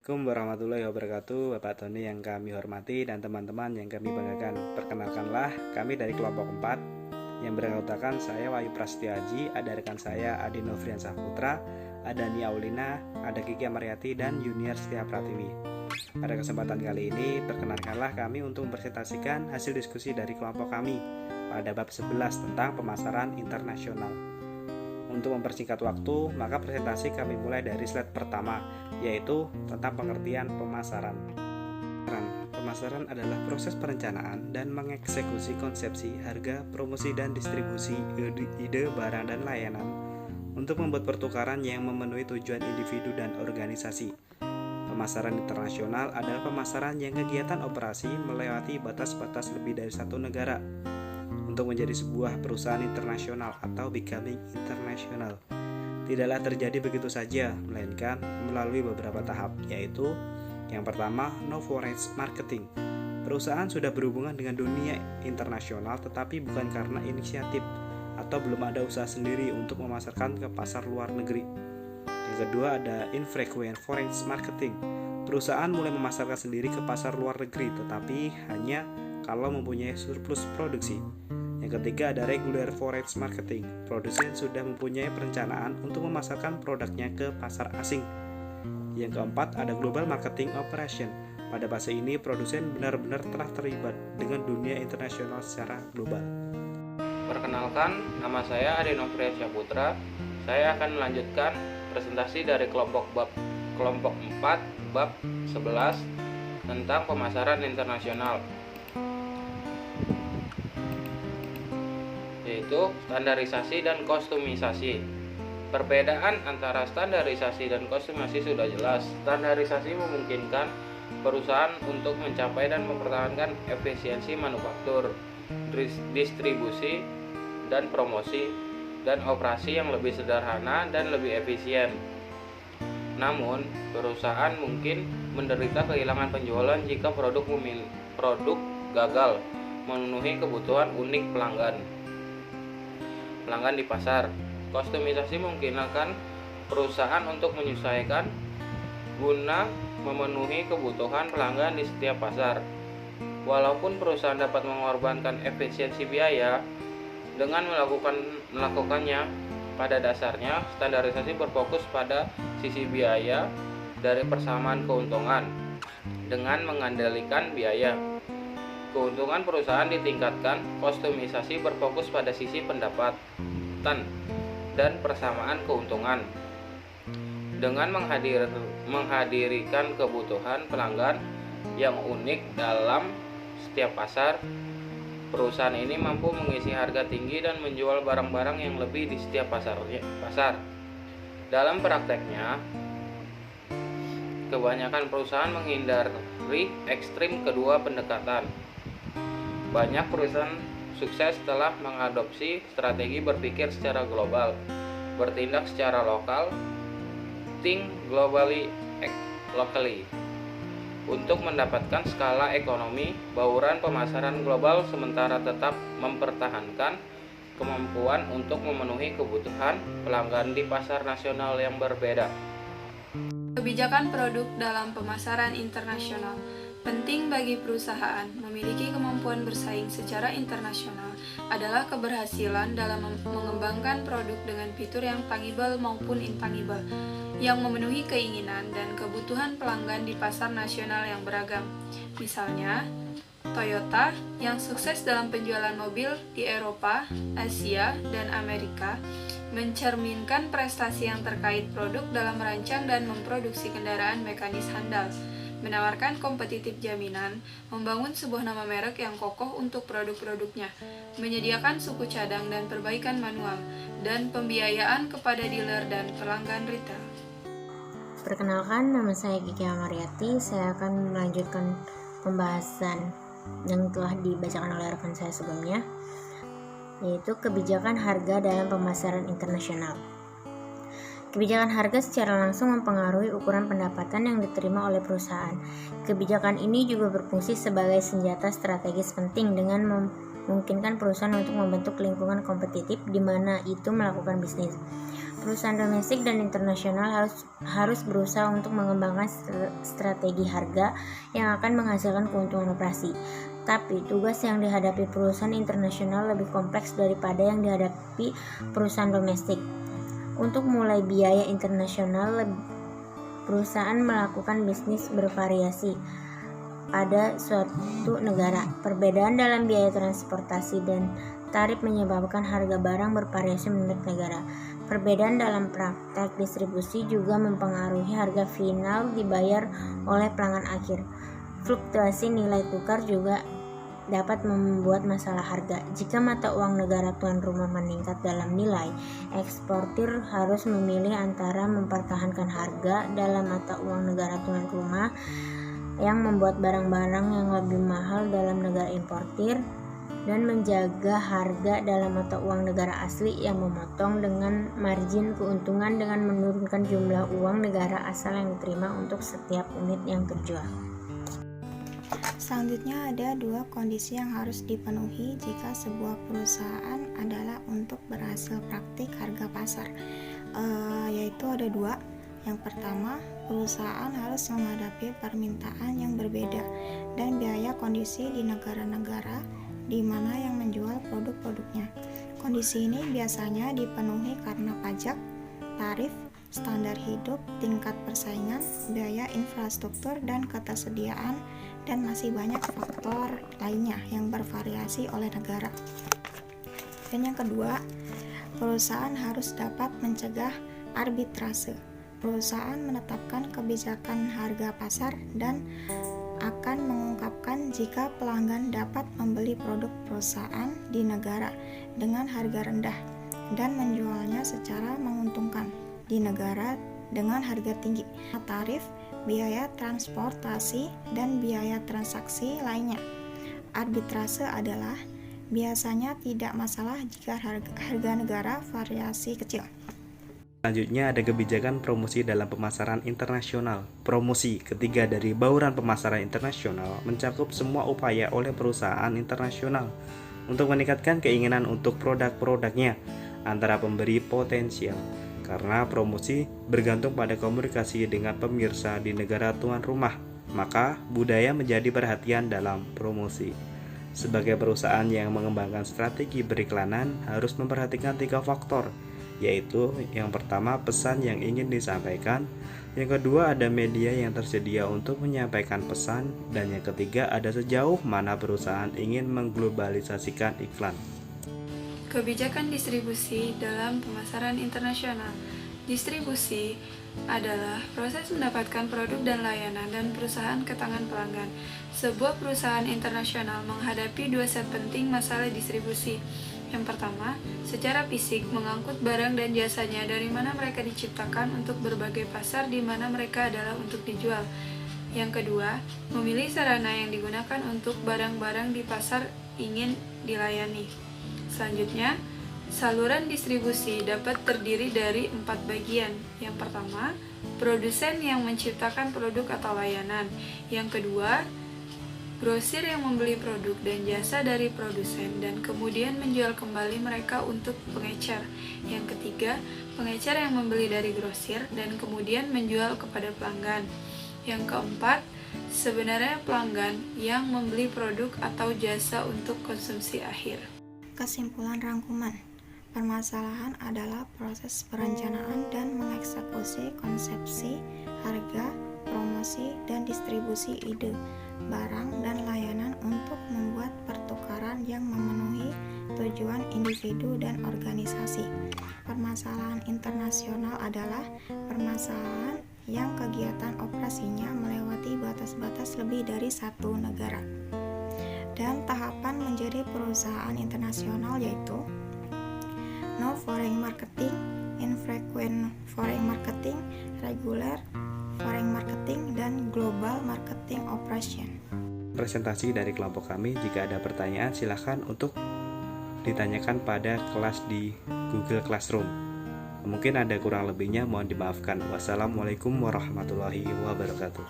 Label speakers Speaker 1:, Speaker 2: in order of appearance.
Speaker 1: Assalamualaikum warahmatullahi wabarakatuh, Bapak Tony yang kami hormati dan teman-teman yang kami banggakan. Perkenalkanlah, kami dari kelompok 4 yang beranggotakan saya Wahyu Prasetyo Aji, ada rekan saya Adi Novrian Saputra, ada Nia Aulina, ada Kiki Amariati, dan Junior Setia Pratiwi. Pada kesempatan kali ini, perkenalkanlah kami untuk mempresentasikan hasil diskusi dari kelompok kami pada bab 11 tentang pemasaran internasional. Untuk mempersingkat waktu, maka presentasi kami mulai dari slide pertama, yaitu tentang pengertian pemasaran. Pemasaran adalah proses perencanaan dan mengeksekusi konsepsi, harga, promosi, dan distribusi ide, barang, dan layanan untuk membuat pertukaran yang memenuhi tujuan individu dan organisasi. Pemasaran internasional adalah pemasaran yang kegiatan operasi melewati batas-batas lebih dari satu negara untuk menjadi sebuah perusahaan internasional atau becoming international. Tidaklah terjadi begitu saja, melainkan melalui beberapa tahap, yaitu yang pertama, no foreign marketing. Perusahaan sudah berhubungan dengan dunia internasional tetapi bukan karena inisiatif atau belum ada usaha sendiri untuk memasarkan ke pasar luar negeri. Yang kedua ada infrequent foreign marketing. Perusahaan mulai memasarkan sendiri ke pasar luar negeri tetapi hanya kalau mempunyai surplus produksi. Yang ketiga ada regular foreign marketing. Produsen sudah mempunyai perencanaan untuk memasarkan produknya ke pasar asing. Yang keempat ada global marketing operation. Pada fase ini produsen benar-benar telah terlibat dengan dunia internasional secara global.
Speaker 2: Perkenalkan, nama saya Adi Novrian Saputra. Saya akan melanjutkan presentasi dari kelompok 4 bab 11 tentang pemasaran internasional, yaitu standarisasi dan kostumisasi. Perbedaan antara standarisasi dan kostumisasi sudah jelas. Standarisasi memungkinkan perusahaan untuk mencapai dan mempertahankan efisiensi manufaktur, distribusi, dan promosi, dan operasi yang lebih sederhana dan lebih efisien. Namun, perusahaan mungkin menderita kehilangan penjualan jika produk gagal memenuhi kebutuhan unik pelanggan di pasar. Kostumisasi memungkinkan perusahaan untuk menyesuaikan guna memenuhi kebutuhan pelanggan di setiap pasar. Walaupun perusahaan dapat mengorbankan efisiensi biaya dengan melakukannya, pada dasarnya standarisasi berfokus pada sisi biaya dari persamaan keuntungan dengan mengandalkan biaya. Keuntungan perusahaan ditingkatkan. Kostumisasi berfokus pada sisi pendapatan dan persamaan keuntungan. Dengan menghadirkan kebutuhan pelanggan yang unik dalam setiap pasar, perusahaan ini mampu mengisi harga tinggi dan menjual barang-barang yang lebih di setiap pasar. Dalam prakteknya, kebanyakan perusahaan menghindari ekstrim kedua pendekatan. Banyak perusahaan sukses setelah mengadopsi strategi berpikir secara global, bertindak secara lokal, think globally, act locally, untuk mendapatkan skala ekonomi bauran pemasaran global sementara tetap mempertahankan kemampuan untuk memenuhi kebutuhan pelanggan di pasar nasional yang berbeda.
Speaker 3: Kebijakan produk dalam pemasaran internasional. Penting bagi perusahaan memiliki kemampuan bersaing secara internasional adalah keberhasilan dalam mengembangkan produk dengan fitur yang tangible maupun intangible, yang memenuhi keinginan dan kebutuhan pelanggan di pasar nasional yang beragam. Misalnya, Toyota yang sukses dalam penjualan mobil di Eropa, Asia, dan Amerika mencerminkan prestasi yang terkait produk dalam merancang dan memproduksi kendaraan mekanis handal, menawarkan kompetitif jaminan, membangun sebuah nama merek yang kokoh untuk produk-produknya, menyediakan suku cadang dan perbaikan manual, dan pembiayaan kepada dealer dan pelanggan retail.
Speaker 4: Perkenalkan, nama saya Kiki Amariati. Saya akan melanjutkan pembahasan yang telah dibacakan oleh rekan saya sebelumnya, yaitu kebijakan harga dalam pemasaran internasional. Kebijakan harga secara langsung mempengaruhi ukuran pendapatan yang diterima oleh perusahaan. Kebijakan ini juga berfungsi sebagai senjata strategis penting dengan memungkinkan perusahaan untuk membentuk lingkungan kompetitif di mana itu melakukan bisnis. Perusahaan domestik dan internasional harus berusaha untuk mengembangkan strategi harga yang akan menghasilkan keuntungan operasi. Tapi tugas yang dihadapi perusahaan internasional lebih kompleks daripada yang dihadapi perusahaan domestik. Untuk mulai biaya internasional, perusahaan melakukan bisnis bervariasi pada suatu negara. Perbedaan dalam biaya transportasi dan tarif menyebabkan harga barang bervariasi menurut negara. Perbedaan dalam praktek distribusi juga mempengaruhi harga final dibayar oleh pelanggan akhir. Fluktuasi nilai tukar juga dapat membuat masalah harga. Jika mata uang negara tuan rumah meningkat dalam nilai, eksportir harus memilih antara mempertahankan harga dalam mata uang negara tuan rumah yang membuat barang-barang yang lebih mahal dalam negara importir dan menjaga harga dalam mata uang negara asli yang memotong dengan margin keuntungan dengan menurunkan jumlah uang negara asal yang diterima untuk setiap unit yang terjual.
Speaker 5: Selanjutnya ada dua kondisi yang harus dipenuhi jika sebuah perusahaan adalah untuk berhasil praktik harga pasar, yaitu ada dua. Yang pertama, perusahaan harus menghadapi permintaan yang berbeda dan biaya kondisi di negara-negara di mana yang menjual produk-produknya. Kondisi ini biasanya dipenuhi karena pajak, tarif, standar hidup, tingkat persaingan, biaya infrastruktur, dan ketersediaan, dan masih banyak faktor lainnya yang bervariasi oleh negara. Dan yang kedua, perusahaan harus dapat mencegah arbitrase. Perusahaan menetapkan kebijakan harga pasar dan akan mengungkapkan jika pelanggan dapat membeli produk perusahaan di negara dengan harga rendah dan menjualnya secara menguntungkan di negara dengan harga tinggi. Tarif, biaya transportasi, dan biaya transaksi lainnya. Arbitrase adalah biasanya tidak masalah jika harga negara variasi kecil.
Speaker 1: Selanjutnya ada kebijakan promosi dalam pemasaran internasional. Promosi ketiga dari bauran pemasaran internasional mencakup semua upaya oleh perusahaan internasional untuk meningkatkan keinginan untuk produk-produknya antara pemberi potensial. Karena promosi bergantung pada komunikasi dengan pemirsa di negara tuan rumah, maka budaya menjadi perhatian dalam promosi. Sebagai perusahaan yang mengembangkan strategi beriklanan harus memperhatikan 3 faktor, yaitu yang pertama pesan yang ingin disampaikan, yang kedua ada media yang tersedia untuk menyampaikan pesan, dan yang ketiga ada sejauh mana perusahaan ingin mengglobalisasikan iklan.
Speaker 3: Kebijakan distribusi dalam pemasaran internasional. Distribusi adalah proses mendapatkan produk dan layanan dan perusahaan ke tangan pelanggan. Sebuah perusahaan internasional menghadapi 2 set penting masalah distribusi. Yang pertama, secara fisik mengangkut barang dan jasanya dari mana mereka diciptakan untuk berbagai pasar di mana mereka adalah untuk dijual. Yang kedua, memilih sarana yang digunakan untuk barang-barang di pasar ingin dilayani. Selanjutnya, saluran distribusi dapat terdiri dari 4 bagian. Yang pertama, produsen yang menciptakan produk atau layanan. Yang kedua, grosir yang membeli produk dan jasa dari produsen dan kemudian menjual kembali mereka untuk pengecer. Yang ketiga, pengecer yang membeli dari grosir dan kemudian menjual kepada pelanggan. Yang keempat, sebenarnya pelanggan yang membeli produk atau jasa untuk konsumsi akhir.
Speaker 5: Kesimpulan rangkuman. Permasalahan adalah proses perencanaan dan mengeksekusi konsepsi, harga, promosi, dan distribusi ide, barang, dan layanan untuk membuat pertukaran yang memenuhi tujuan individu dan organisasi. Permasalahan internasional adalah permasalahan yang kegiatan operasinya melewati batas-batas lebih dari satu negara. Dan tahapan menjadi perusahaan internasional yaitu no foreign marketing, infrequent foreign marketing, regular foreign marketing, dan global marketing operation.
Speaker 1: Presentasi dari kelompok kami. Jika ada pertanyaan silahkan untuk ditanyakan pada kelas di Google Classroom. Mungkin ada kurang lebihnya, mohon dimaafkan. Wassalamualaikum warahmatullahi wabarakatuh.